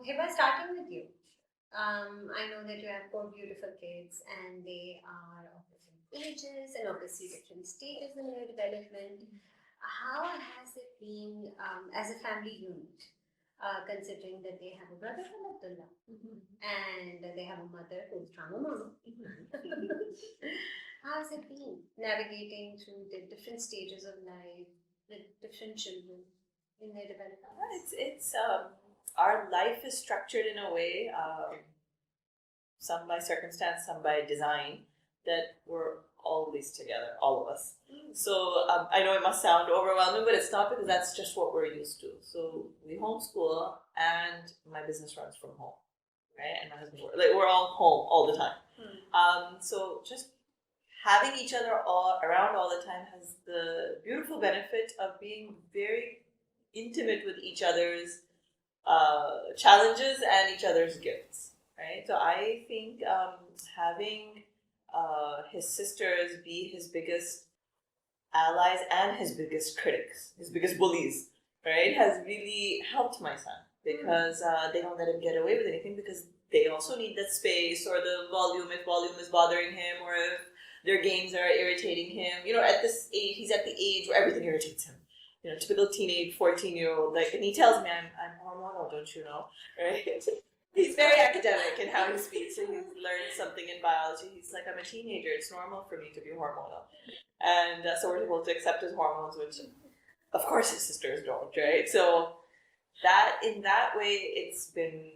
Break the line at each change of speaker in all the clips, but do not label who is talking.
Hiba, starting with you. I know that you have four beautiful kids and they are of different ages and obviously different stages in their development. How has it been as a family unit, considering that they have a brother called Abdullah and they have a mother who's Drama Mama? How has it been navigating through the different stages of life with different children in their development?
It's our life is structured in a way, some by circumstance, some by design, that we're always together, all of us. So I know it must sound overwhelming, but it's not, because that's just what we're used to. So we homeschool, and my business runs from home, right? And my husband works. Like, we're all home all the time. So just having each other all around all the time has the beautiful benefit of being very intimate with each other's challenges and each other's gifts, right? So I think having his sisters be his biggest allies and his biggest critics, his biggest bullies, right, has really helped my son, because they don't let him get away with anything, because they also need that space, or the volume, if volume is bothering him, or if their games are irritating him. At this age, he's at the age where everything irritates him. Typical teenage 14-year-old, and he tells me, I'm hormonal, don't you know, right? He's very academic in how he speaks, and he's learned something in biology. He's like, I'm a teenager, it's normal for me to be hormonal. And so we're able to accept his hormones, which, of course, his sisters don't, right? So that, in that way, it's been,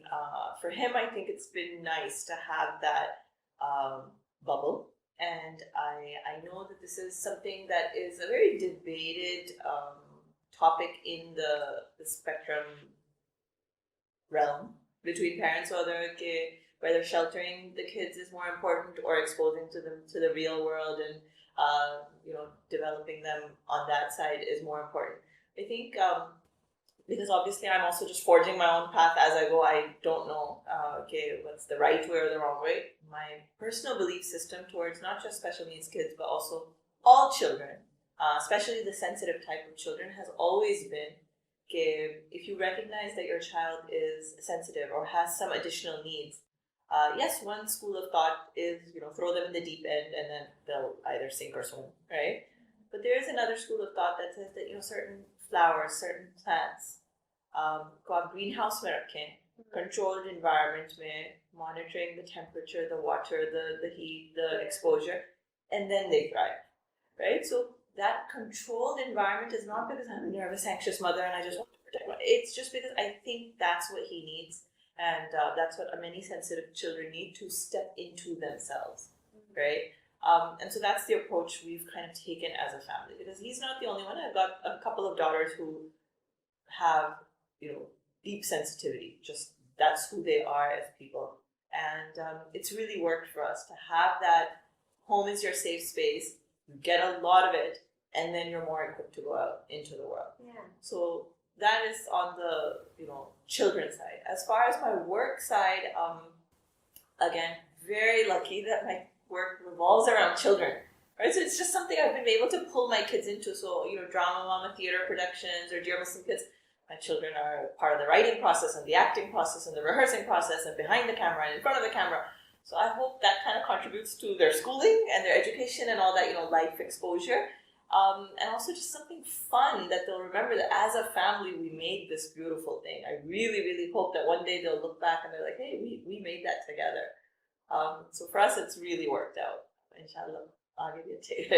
for him, I think it's been nice to have that bubble. And I know that this is something that is a very debated topic in the spectrum realm between parents, whether sheltering the kids is more important, or exposing them to the real world, and developing them on that side is more important. I think because obviously I'm also just forging my own path as I go. I don't know what's the right way or the wrong way. My personal belief system towards not just special needs kids, but also all children, especially the sensitive type of children, has always been, if you recognize that your child is sensitive or has some additional needs, yes, one school of thought is, throw them in the deep end and then they'll either sink or swim, right? But there is another school of thought that says that, certain flowers, certain plants, greenhouse mein rakhein, controlled environment mein, monitoring the temperature, the water, the heat, the exposure, and then they thrive, right? So that controlled environment is not because I'm a nervous, anxious mother and I just want to protect him. It's just because I think that's what he needs, and that's what many sensitive children need to step into themselves, right? And so that's the approach we've kind of taken as a family, because he's not the only one. I've got a couple of daughters who have, deep sensitivity. Just that's who they are as people. And it's really worked for us to have that home is your safe space. You get a lot of it, and then you're more equipped to go out into the world.
Yeah.
So that is on the, children's side. As far as my work side, again, very lucky that my work revolves around children, right? So it's just something I've been able to pull my kids into. So, Drama Mama theater productions or Dear Muslim Kids, my children are part of the writing process and the acting process and the rehearsing process and behind the camera and in front of the camera. So I hope that kind of contributes to their schooling and their education and all that, life exposure. And also just something fun that they'll remember that as a family, we made this beautiful thing. I really, really hope that one day they'll look back and they're like, hey, we made that together. So for us, it's really worked out. Inshallah, I'll give you a take.